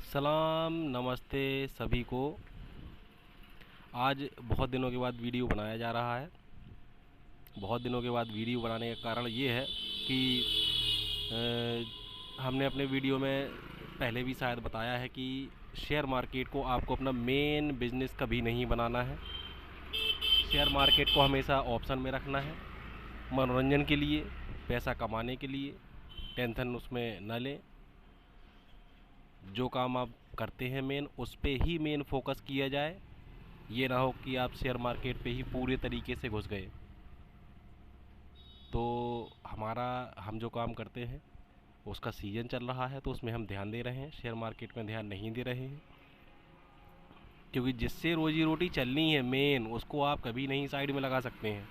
सलाम नमस्ते सभी को। आज बहुत दिनों के बाद वीडियो बनाया जा रहा है। बहुत दिनों के बाद वीडियो बनाने का कारण ये है कि हमने अपने वीडियो में पहले भी शायद बताया है कि शेयर मार्केट को आपको अपना मेन बिजनेस कभी नहीं बनाना है। शेयर मार्केट को हमेशा ऑप्शन में रखना है, मनोरंजन के लिए, पैसा कमाने के लिए। टेंशन उसमें न लें। जो काम आप करते हैं मेन उस पे ही मेन फोकस किया जाए। ये ना हो कि आप शेयर मार्केट पे ही पूरे तरीके से घुस गए। तो हम जो काम करते हैं उसका सीज़न चल रहा है तो उसमें हम ध्यान दे रहे हैं, शेयर मार्केट में ध्यान नहीं दे रहे हैं। क्योंकि जिससे रोजी रोटी चलनी है मेन, उसको आप कभी नहीं साइड में लगा सकते हैं।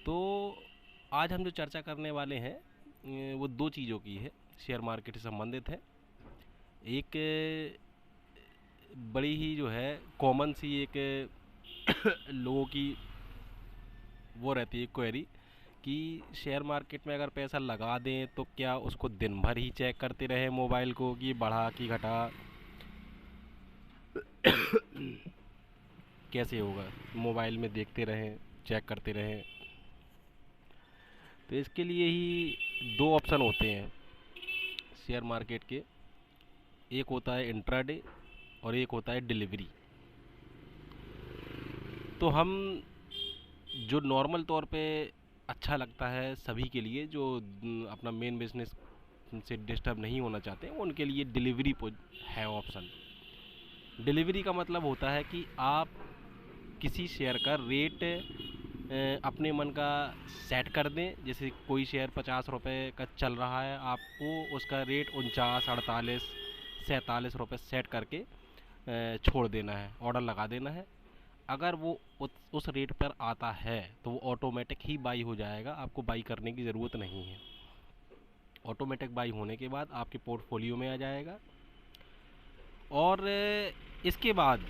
तो आज हम जो चर्चा करने वाले हैं वो दो चीज़ों की है, शेयर मार्केट से संबंधित है। एक बड़ी ही जो है कॉमन सी एक लोगों की वो रहती है क्वेरी कि शेयर मार्केट में अगर पैसा लगा दें तो क्या उसको दिन भर ही चेक करते रहें मोबाइल को कि बढ़ा कि घटा, कैसे होगा। मोबाइल में देखते रहें, चेक करते रहें। तो इसके लिए ही दो ऑप्शन होते हैं शेयर मार्केट के। एक होता है इंट्राडे और एक होता है डिलीवरी। तो हम जो नॉर्मल तौर पे अच्छा लगता है सभी के लिए, जो अपना मेन बिजनेस से डिस्टर्ब नहीं होना चाहते हैं, उनके लिए डिलीवरी है ऑप्शन। डिलीवरी का मतलब होता है कि आप किसी शेयर का रेट अपने मन का सेट कर दें। जैसे कोई शेयर 50 रुपये का चल रहा है, आपको उसका रेट 49, 48, 47 रुपये सेट करके छोड़ देना है, ऑर्डर लगा देना है। अगर वो उस रेट पर आता है तो वो ऑटोमेटिक ही बाई हो जाएगा, आपको बाई करने की ज़रूरत नहीं है। ऑटोमेटिक बाई होने के बाद आपके पोर्टफोलियो में आ जाएगा। और इसके बाद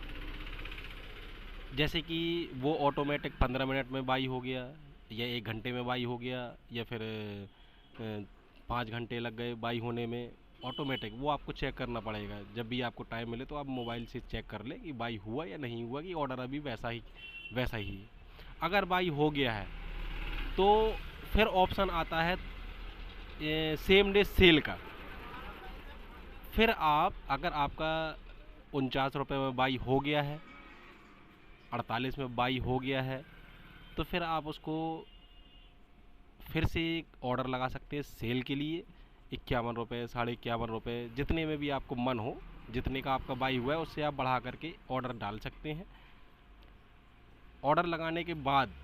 जैसे कि वो ऑटोमेटिक 15 मिनट में बाई हो गया, या 1 घंटे में बाई हो गया, या फिर 5 घंटे लग गए बाई होने में, ऑटोमेटिक वो आपको चेक करना पड़ेगा। जब भी आपको टाइम मिले तो आप मोबाइल से चेक कर ले कि बाई हुआ या नहीं हुआ, कि ऑर्डर अभी वैसा ही। अगर बाई हो गया है तो फिर ऑप्शन आता है सेम डे सेल का। फिर आप, अगर आपका 49 रुपये में बाई हो गया है, 48 में बाई हो गया है, तो फिर आप उसको फिर से एक ऑर्डर लगा सकते हैं सेल के लिए। 51 रुपये, 51.5 रुपये, जितने में भी आपको मन हो, जितने का आपका बाई हुआ है उससे आप बढ़ा करके ऑर्डर डाल सकते हैं। ऑर्डर लगाने के बाद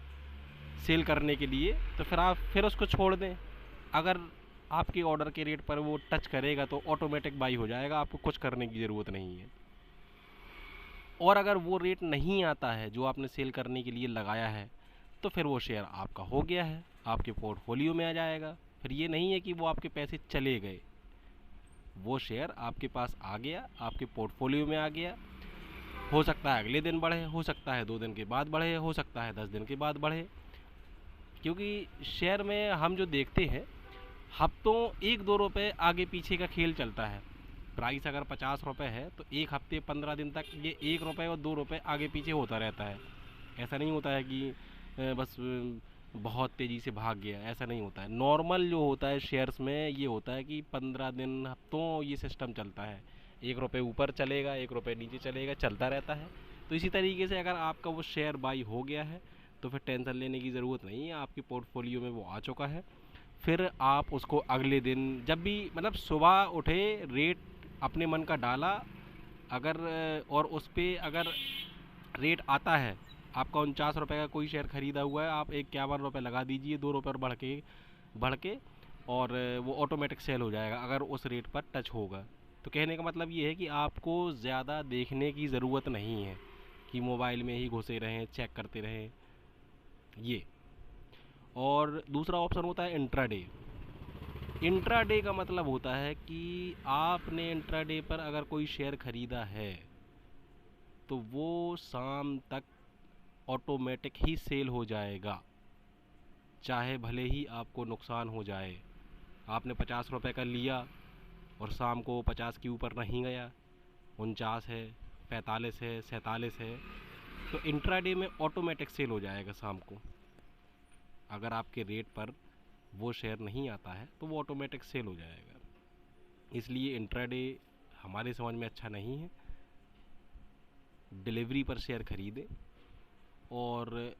सेल करने के लिए तो फिर आप फिर उसको छोड़ दें। अगर आपके ऑर्डर के रेट पर वो टच करेगा तो ऑटोमेटिक बाई हो जाएगा, आपको कुछ करने की ज़रूरत नहीं है। और अगर वो रेट नहीं आता है जो आपने सेल करने के लिए लगाया है, तो फिर वो शेयर आपका हो गया है, आपके पोर्टफोलियो में आ जाएगा। फिर ये नहीं है कि वो आपके पैसे चले गए, वो शेयर आपके पास आ गया, आपके पोर्टफोलियो में आ गया। हो सकता है अगले दिन बढ़े, हो सकता है 2 दिन के बाद बढ़े, हो सकता है 10 दिन के बाद बढ़े। क्योंकि शेयर में हम जो देखते हैं, हफ्तों 1-2 रुपये आगे पीछे का खेल चलता है। प्राइस अगर 50 रुपये है तो एक हफ्ते 15 दिन तक ये 1 रुपये और 2 रुपये आगे पीछे होता रहता है। ऐसा नहीं होता है कि बस बहुत तेज़ी से भाग गया, ऐसा नहीं होता है। नॉर्मल जो होता है शेयर्स में ये होता है कि 15 दिन, हफ्तों ये सिस्टम चलता है। 1 रुपये ऊपर चलेगा, 1 रुपये नीचे चलेगा, चलता रहता है। तो इसी तरीके से अगर आपका वो शेयर बाई हो गया है तो फिर टेंशन लेने की ज़रूरत नहीं है, आपके पोर्टफोलियो में वो आ चुका है। फिर आप उसको अगले दिन जब भी, मतलब सुबह उठे, रेट अपने मन का डाला, अगर और उस पर अगर रेट आता है, आपका 49 रुपये का कोई शेयर ख़रीदा हुआ है, आप 51 रुपये लगा दीजिए, 2 रुपये और बढ़ के, और वो ऑटोमेटिक सेल हो जाएगा अगर उस रेट पर टच होगा। तो कहने का मतलब ये है कि आपको ज़्यादा देखने की ज़रूरत नहीं है कि मोबाइल में ही घुसे रहें, चेक करते रहें ये। और दूसरा ऑप्शन होता है इंट्राडे। इंट्राडे का मतलब होता है कि आपने इंट्राडे पर अगर कोई शेयर ख़रीदा है तो वो शाम तक ऑटोमेटिक ही सेल हो जाएगा, चाहे भले ही आपको नुकसान हो जाए। आपने 50 रुपये का लिया, और शाम को 50 के ऊपर नहीं गया, 49 है, 45 है, 47 है, तो इंट्राडे में ऑटोमेटिक सेल हो जाएगा शाम को। अगर आपके रेट पर वो शेयर नहीं आता है तो वो ऑटोमेटिक सेल हो जाएगा। इसलिए इंट्राडे हमारे समझ में अच्छा नहीं है। डिलीवरी पर शेयर खरीदें और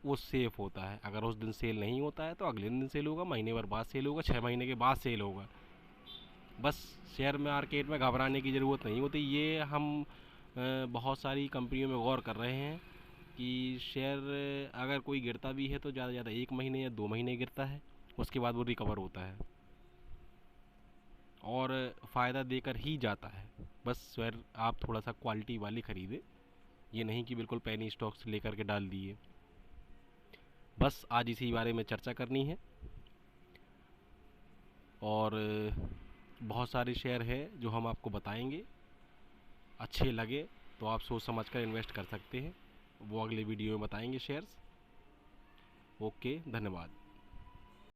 वो सेफ होता है। अगर उस दिन सेल नहीं होता है तो अगले दिन सेल होगा, महीने भर बाद सेल होगा, 6 महीने के बाद सेल होगा। बस शेयर मार्केट में घबराने की ज़रूरत नहीं होती। ये हम बहुत सारी कंपनियों में गौर कर रहे हैं कि शेयर अगर कोई गिरता भी है तो ज़्यादा से ज़्यादा 1 महीने या 2 महीने गिरता है, उसके बाद वो रिकवर होता है और फ़ायदा देकर ही जाता है। बस शेयर आप थोड़ा सा क्वालिटी वाली ख़रीदें, ये नहीं कि बिल्कुल पेनी स्टॉक से लेकर के डाल दिए। बस आज इसी बारे में चर्चा करनी है। और बहुत सारे शेयर हैं जो हम आपको बताएंगे, अच्छे लगे तो आप सोच समझ कर इन्वेस्ट कर सकते हैं। वो अगले वीडियो में बताएंगे शेयर्स। ओके, धन्यवाद।